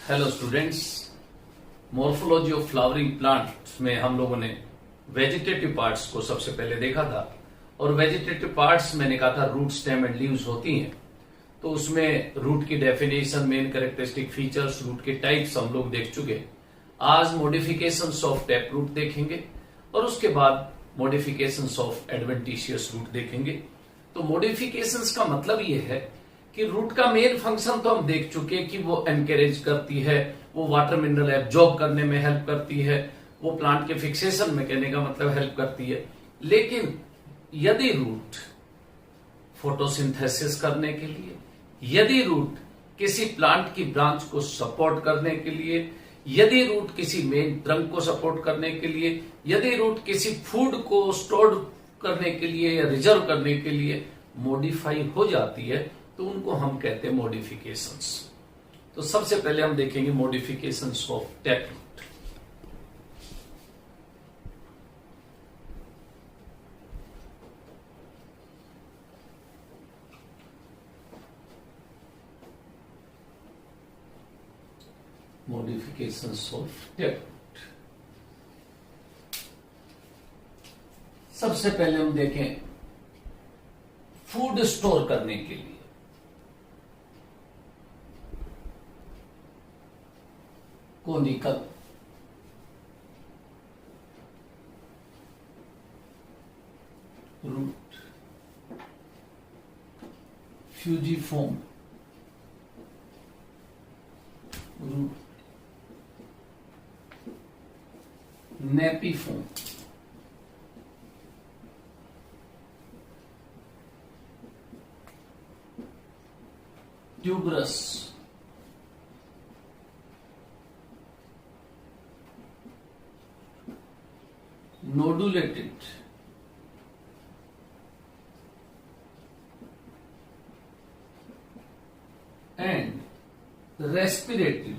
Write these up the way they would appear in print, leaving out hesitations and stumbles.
Hello students, morphology of flowering plants में हम लोगों ने वेजिटेटिव पार्ट्स को सबसे पहले देखा था। और वेजिटेटिव पार्ट्स मैंने कहा था रूट, स्टेम एंड लीव्स होती हैं। तो उसमें रूट की definition, main characteristic features, root के टाइप्स हम लोग देख चुके। आज मॉडिफिकेशंस ऑफ टैप रूट देखेंगे और उसके बाद मॉडिफिकेशंस ऑफ एडवेंटिशियस रूट देखेंगे। तो मॉडिफिकेशंस का मतलब ये है कि रूट का मेन फंक्शन तो हम देख चुके कि वो एनकरेज करती है, वो वाटर मिनरल एब्जॉर्ब करने में हेल्प करती है, वो प्लांट के फिक्सेशन में कहने का मतलब हेल्प करती है। लेकिन यदि रूट फोटोसिंथेसिस करने के लिए, यदि रूट किसी प्लांट की ब्रांच को सपोर्ट करने के लिए, यदि रूट किसी मेन ट्रंक को सपोर्ट करने के लिए, यदि रूट किसी फूड को स्टोर करने के लिए या रिजर्व करने के लिए मॉडिफाई हो जाती है, तो उनको हम कहते हैं मॉडिफिकेशंस। तो सबसे पहले हम देखेंगे modifications of tap root. Modifications of tap root. सबसे पहले हम देखें फूड स्टोर करने के लिए। Conical root, fusiform root, napiform, tuberous, nodulated, and respiratory।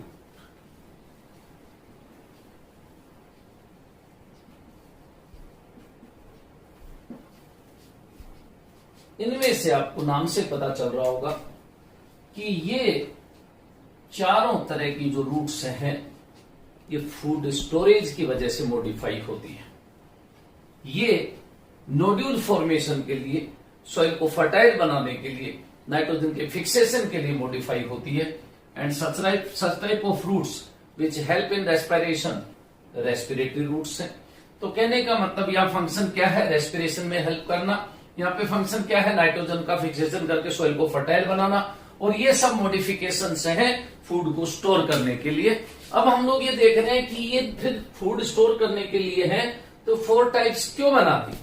इनमें से आपको नाम से पता चल रहा होगा कि ये चारों तरह की जो रूट्स हैं, ये फूड स्टोरेज की वजह से मॉडिफाई होती है। ये नोड्यूल फॉर्मेशन के लिए, सॉइल को फर्टाइल बनाने के लिए, नाइट्रोजन के फिक्सेशन के लिए मॉडिफाई होती है। And such type of roots which help in respiration, respiratory roots हैं। तो कहने का मतलब यहाँ फंक्शन क्या है? रेस्पिरेशन में हेल्प करना। यहाँ पे फंक्शन क्या है? नाइट्रोजन का फिक्सेशन करके सॉइल को फर्टाइल बनाना। और ये सब मॉडिफिकेशंस हैं फूड को स्टोर करने के लिए। अब हम लोग ये देख रहे हैं कि ये फिर फूड स्टोर करने के लिए है, तो 4 टाइप्स क्यों बना दी?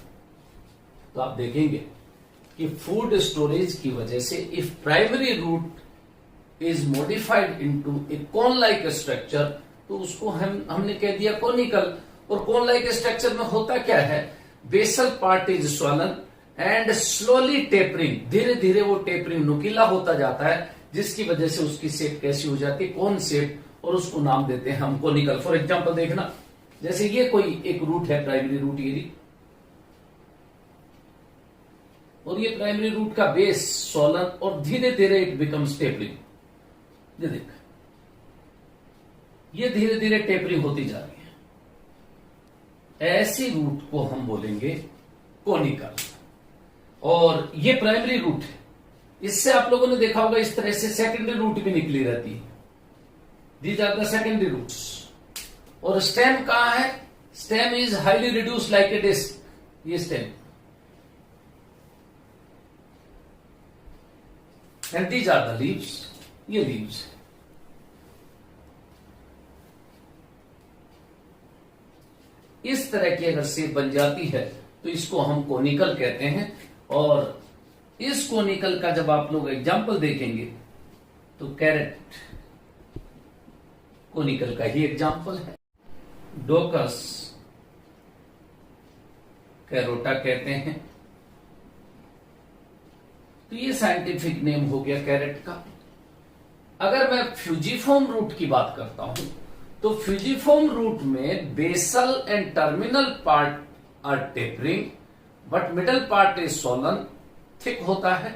तो आप देखेंगे कि फूड स्टोरेज की वजह से if primary root is modified into a cone like structure, तो उसको हमने कह दिया कोनिकल। और कोन लाइक स्ट्रक्चर में होता क्या है? Basal part is swollen and slowly tapering, धीरे धीरे वो टेपरिंग नुकीला होता जाता है, जिसकी वजह से उसकी शेप कैसी हो जाती है? कोन शेप, और उसको नाम देते हैं हम कोनिकल। फॉर एग्जांपल देखना, जैसे ये कोई एक रूट है, प्राइमरी रूट ये, और ये प्राइमरी रूट का बेस सोलन, और धीरे धीरे इट बिकम्स टेपरिंग। ये देख, ये धीरे धीरे टेपरिंग होती जा रही है। ऐसी रूट को हम बोलेंगे कोनिकल। और ये प्राइमरी रूट है। इससे आप लोगों ने देखा होगा इस तरह से सेकेंडरी रूट भी निकली रहती है। These are the secondary roots. और स्टेम कहां है? Stem is highly reduce like a disc. ये stem. And these are the leaves. ये लीव्स। इस तरह की अगर शेप बन जाती है तो इसको हम कोनिकल कहते हैं। और इस कोनिकल का जब आप लोग एग्जाम्पल देखेंगे तो कैरेट कोनिकल का ही एग्जाम्पल है। डोकस कैरोटा कहते हैं। तो ये साइंटिफिक नेम हो गया कैरेट का। अगर मैं फ्यूजिफॉर्म रूट की बात करता हूं, तो फ्यूजिफॉर्म रूट में basal and terminal part are tapering, but middle part is swollen, thick होता है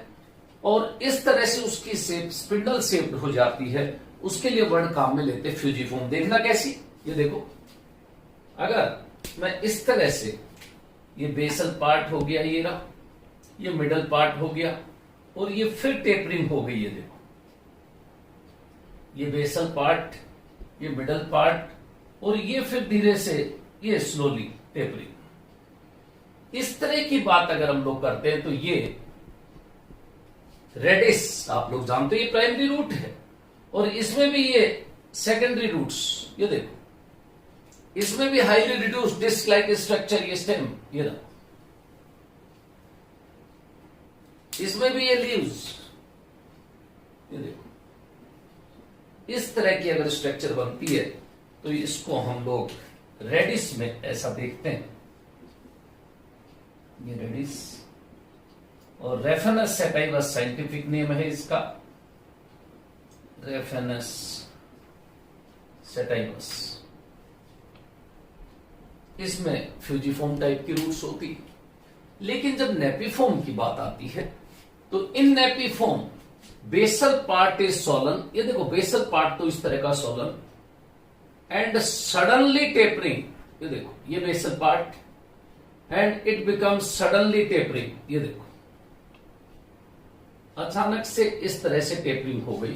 और इस तरह से उसकी शेप स्पिंडल शेप्ड हो जाती है उसके लिए वर्ड काम में लेते फ्यूजिफॉर्म। देखना कैसी, ये देखो, अगर मैं इस तरह से, ये बेसल पार्ट हो गया, ये रहा, ये मिडल पार्ट हो गया, और ये फिर टेपरिंग हो गई, ये देखो, ये बेसल पार्ट, ये मिडल पार्ट, और ये फिर धीरे से ये स्लोली टेपरिंग। इस तरह की बात अगर हम लोग करते हैं तो ये रेडिस आप लोग जानते हो, ये प्राइमरी रूट है, और इसमें भी ये सेकेंडरी रूट्स, ये देखो, इसमें भी highly reduced disc like structure, ये स्टेम, ये रहा, इसमें भी ये लीव्स, ये देखो, इस तरह की अगर स्ट्रक्चर बनती है तो इसको हम लोग रेडिस में ऐसा देखते हैं, ये रेडिस। और रेफेनस सेटाइवस साइंटिफिक नेम है इसका, रेफेनस सेटाइवस। इसमें फ्यूजिफॉर्म टाइप की रूट्स होती है। लेकिन जब नेपिफॉर्म की बात आती है तो इन नेपिफॉर्म बेसल पार्ट इज सोलन, ये देखो बेसल पार्ट तो इस तरह का सोलन, एंड सडनली टेपरिंग, ये देखो, ये basal part, and it becomes suddenly tapering, ये देखो, अचानक से इस तरह से टेपरिंग हो गई।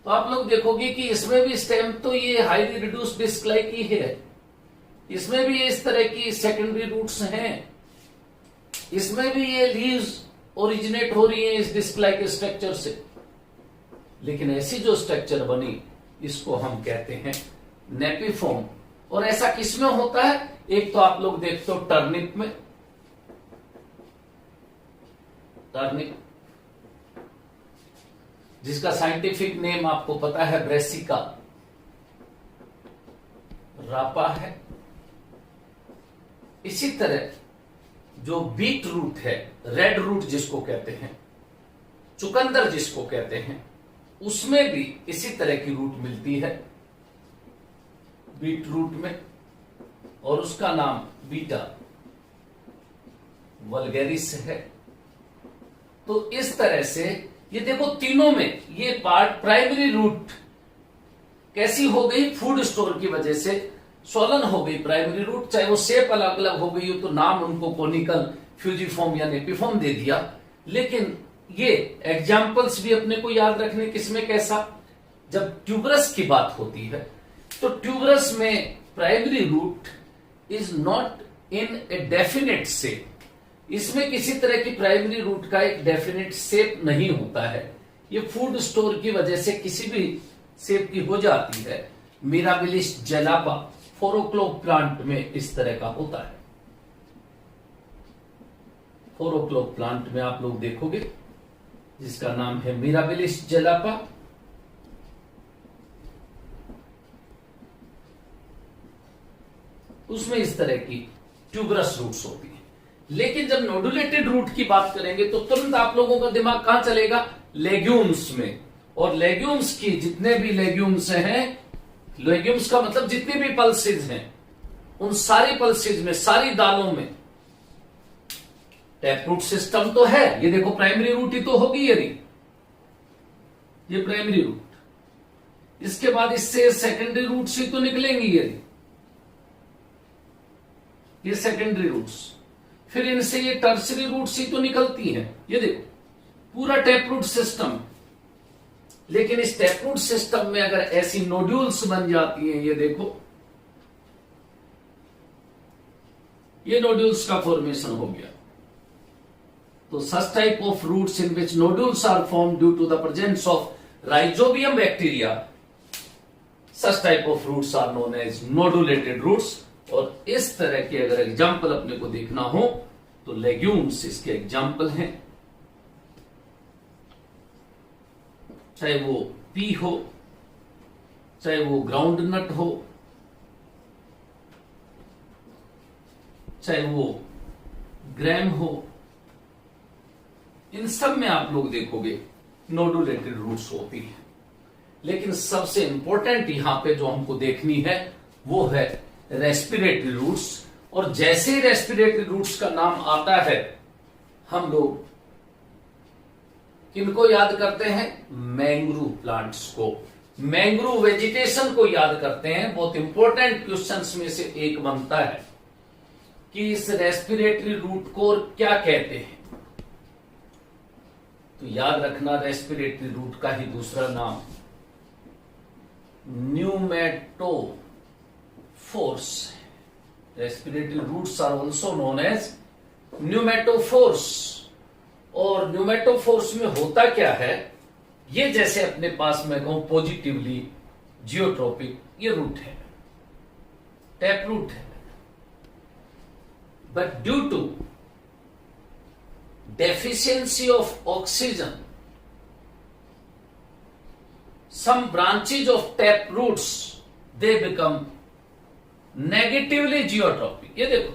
तो आप लोग देखोगे कि इसमें भी स्टेम तो ये हाईली रिड्यूस्ड डिस्क लाइक ही है, इसमें भी इस तरह की सेकेंडरी रूट्स हैं, इसमें भी ये लीव्स ओरिजिनेट हो रही है इस डिस्क लाइक स्ट्रक्चर से। लेकिन ऐसी जो स्ट्रक्चर बनी इसको हम कहते हैं नेपिफॉर्म। और ऐसा किसमें होता है, एक तो आप लोग देखते हो टर्निप में, टर्निप जिसका साइंटिफिक नेम आपको पता है ब्रेसिका रापा है। इसी तरह जो बीट रूट है, रेड रूट जिसको कहते हैं, चुकंदर जिसको कहते हैं, उसमें भी इसी तरह की रूट मिलती है बीट रूट में, और उसका नाम बीटा वल्गेरिस है। तो इस तरह से ये देखो तीनों में ये पार्ट प्राइमरी रूट कैसी हो गई, फूड स्टोर की वजह से सोलन हो गई प्राइमरी रूट, चाहे वो शेप अलग अलग हो गई हो तो नाम उनको कोनिकल, फ्यूजिफॉर्म या नेपिफॉर्म दे दिया। लेकिन ये एग्जाम्पल्स भी अपने को याद रखने किसमें कैसा, जब ट्यूबरस की बात होती है तो ट्यूबरस में primary root is not in a definite shape, इसमें किसी तरह की प्राइमरी रूट का एक डेफिनेट शेप नहीं होता है, ये फूड स्टोर की वजह से किसी भी शेप की हो जाती है। मिराबिलिस जेलापा फोरोक्लोक प्लांट में इस तरह का होता है। फोरोक्लोक प्लांट में आप लोग देखोगे जिसका नाम है मिराबिलिस जेलापा, उसमें इस तरह की ट्यूबरस रूट्स होती है। लेकिन जब नोडुलेटेड रूट की बात करेंगे तो तुरंत आप लोगों का दिमाग कहां चलेगा, लेग्यूम्स में। और लेग्यूम्स की जितने भी लेग्यूम्स हैं, लेग्यूम्स का मतलब जितने भी पल्सेज हैं, उन सारी पल्सेज में, सारी दालों में टैप रूट सिस्टम तो है। ये देखो प्राइमरी रूट ही तो होगी, ये प्राइमरी रूट, इसके बाद इससे सेकेंडरी रूट्स ही तो निकलेंगी, ये सेकेंडरी रूट्स, फिर इनसे ये टर्सरी रूट्स ही तो निकलती हैं। ये देखो पूरा टैप रूट सिस्टम। लेकिन इस टैप रूट सिस्टम में अगर ऐसी नोड्यूल्स बन जाती हैं, ये देखो ये नोड्यूल्स का फॉर्मेशन हो गया। तो such type of roots in which nodules are form due to the presence of rhizobium bacteria, such type of roots are known as nodulated roots. और इस तरह के अगर एग्जाम्पल अपने को देखना हो तो लेग्यूम्स इसके एग्जाम्पल हैं, चाहे वो पी हो, चाहे वो ग्राउंड नट हो, चाहे वो ग्रैम हो, इन सब में आप लोग देखोगे नोडुलेटेड रूट्स होती है। लेकिन सबसे इंपॉर्टेंट यहां पे जो हमको देखनी है वो है रेस्पिरेटरी रूट्स। और जैसे ही रेस्पिरेटरी रूट्स का नाम आता है हम लोग किनको याद करते हैं, मैंग्रोव प्लांट्स को। मैंग्रोव वेजिटेशन को याद करते हैं, बहुत इंपॉर्टेंट क्वेश्चंस में से एक बनता है कि इस रेस्पिरेटरी रूट को क्या कहते हैं। तो याद रखना, रेस्पिरेटरी रूट का ही दूसरा नाम pneumatophores. Respiratory roots are also known as pneumatophores. और न्यूमेटोफोर्स में होता क्या है, ये जैसे अपने पास में कहूं पॉजिटिवली जियोट्रोपिक ये रूट है, टैप रूट है, but due to deficiency of oxygen, some branches of tap roots they become negatively geotropic। ये देखो,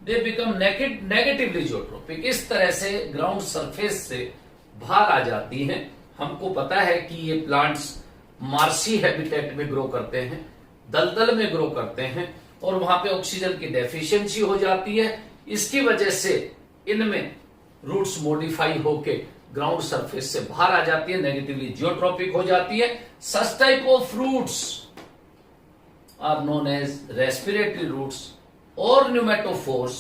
they become negatively geotropic। इस तरह से ग्राउंड सरफेस से बाहर आ जाती हैं। हमको पता है कि ये प्लांट्स मार्सी हैबिटेट में ग्रो करते हैं, दलदल में ग्रो करते हैं, और वहां पे ऑक्सीजन की डेफिशिएंसी हो जाती है। इसकी वजह से इनमें रूट्स मॉडिफाई होके ग्राउंड सरफेस से बाहर आ जाती है, नेगेटिवली जियोट्रोपिक हो जाती है। Such type of roots are known as respiratory roots और न्यूमेटोफोर्स।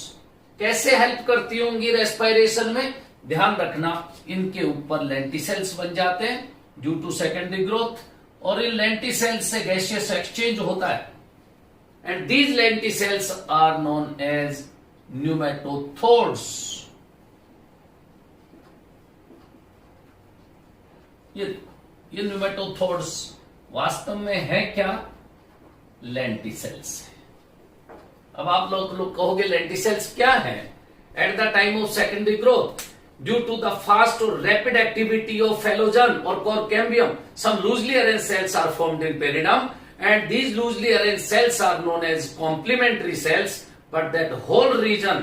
कैसे हेल्प करती होंगी रेस्पिरेशन में, ध्यान रखना, इनके ऊपर लेंटिसेल्स बन जाते हैं ड्यू टू सेकेंडरी ग्रोथ, और इन लेंटिसेल्स से गैसियस एक्सचेंज होता है, and these lenticels are known as pneumatophores. ये न्यूमेटोथोर्स वास्तव में है क्या, लेंटिसेल्स है। अब आप लोग कहोगे लेंटिसेल्स क्या है। At the time of secondary growth, due to the fast और रैपिड एक्टिविटी ऑफ फेलोजन और cork cambium, some loosely arranged cells are formed in periderm, and these loosely arranged cells are known as complementary cells, but that whole region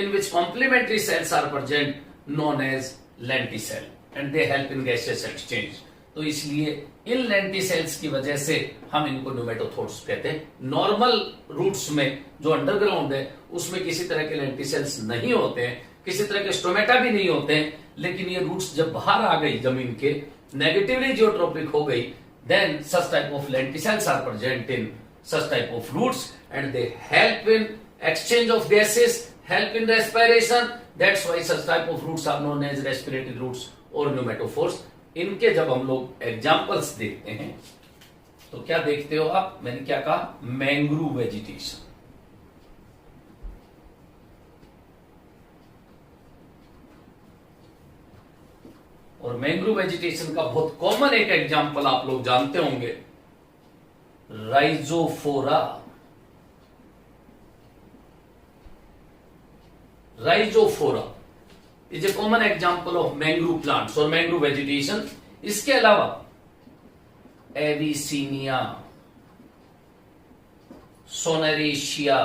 in which complementary cells are present known as lenticell, and they help in gaseous exchange। तो इसलिए इन lenticels की वजह से हम इनको न्यूमेटोथोर्स कहते हैं। Normal roots में जो अंडरग्राउंड है उसमें किसी तरह के लेंटिसेल्स नहीं होते हैं, किसी तरह के स्टोमेटा भी नहीं होते हैं, लेकिन ये रूट्स जब बाहर आ गई जमीन के, नेगेटिवली जियोट्रोपिक हो गई, then such type of lenticels are present in such type of roots, and they help in exchange of gases, help in respiration। That's why such type of roots are known as respiratory roots और pneumatophores। इनके जब हम लोग examples देखते हैं तो क्या देखते हो आप, मैंने क्या कहा, मैंग्रोव वेजिटेशन। और मैंग्रोव वेजिटेशन का बहुत कॉमन एक एग्जाम्पल आप लोग जानते होंगे, Rhizophora. Rhizophora is a common example of mangrove plants और मैंग्रोव वेजिटेशन। इसके अलावा एविसीनिया, सोनेरेशिया,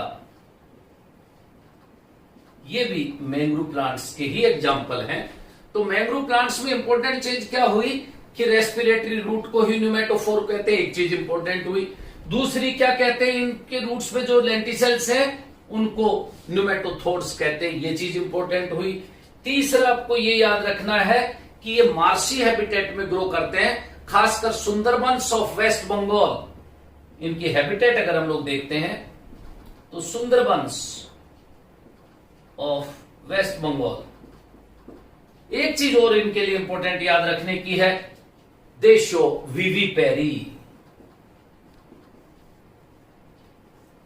ये भी मैंग्रोव प्लांट्स के ही एग्जाम्पल हैं। तो मैंग्रोव प्लांट्स में इंपॉर्टेंट चीज क्या हुई कि रेस्पिरेटरी रूट को ही न्यूमेटोफोर कहते हैं, एक चीज इंपॉर्टेंट हुई। दूसरी क्या कहते हैं, इनके रूट्स में जो लेंटिसेल्स हैं उनको न्यूमेटोथोर्स कहते हैं, ये चीज इंपॉर्टेंट हुई। तीसरा आपको ये याद रखना है कि ये मार्शी हैबिटेट में ग्रो करते हैं, खासकर सुंदरबंस ऑफ वेस्ट बंगाल। इनकी हैबिटेट अगर हम लोग देखते हैं तो सुंदरबंस ऑफ वेस्ट बंगाल। एक चीज और इनके लिए इंपॉर्टेंट याद रखने की है, दे शो विविपेरी।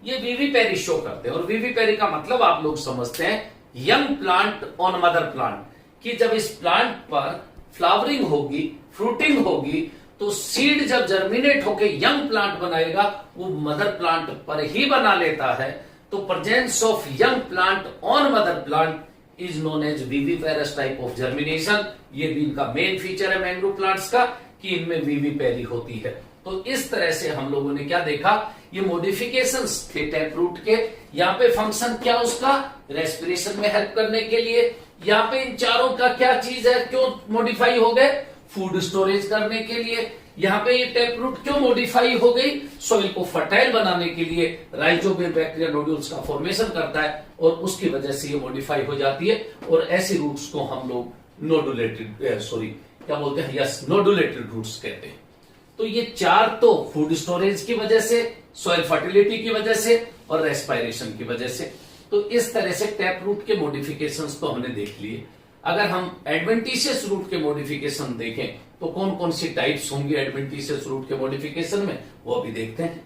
ये विविपेरी शो करते हैं, और विविपेरी का मतलब आप लोग समझते हैं young plant on mother plant, कि जब इस प्लांट पर फ्लावरिंग होगी, फ्रूटिंग होगी, तो सीड जब जर्मिनेट होकर यंग प्लांट बनाएगा वो मदर प्लांट पर ही बना लेता है। तो presence of young plant on mother plant is known as viviparous type of germination. ये भी इनका मेन फीचर है मैंग्रोव प्लांट्स का कि इनमें विविपेरी होती है। तो इस तरह से हम लोगों ने क्या देखा, ये मॉडिफिकेशंस थे टैप रूट के। यहाँ पे फंक्शन क्या उसका, रेस्पिरेशन में हेल्प करने के लिए। यहाँ पे इन चारों का क्या चीज है, क्यों मॉडिफाई हो गए, फूड स्टोरेज करने के लिए। यहाँ पे ये टैप रूट क्यों मॉडिफाई हो गई, सॉइल को फर्टाइल बनाने के लिए। राइजोबियम बैक्टीरिया नोड्यूल्स का फॉर्मेशन करता है और उसकी वजह से ये मॉडिफाई हो जाती है। और ऐसी रूट्स को हम लोग नोडुलेटेड क्या बोलते हैं, यस, नोडुलेटेड रूट्स कहते हैं। तो ये चार तो फूड स्टोरेज की वजह से, सॉइल फर्टिलिटी की वजह से और रेस्पायरेशन की वजह से। तो इस तरह से टैप रूट के मॉडिफिकेशंस तो हमने देख लिए। अगर हम एडवेंटिशियस रूट के मॉडिफिकेशन देखें तो कौन कौन सी टाइप्स होंगी एडवेंटिशियस रूट के मॉडिफिकेशन में, वो अभी देखते हैं।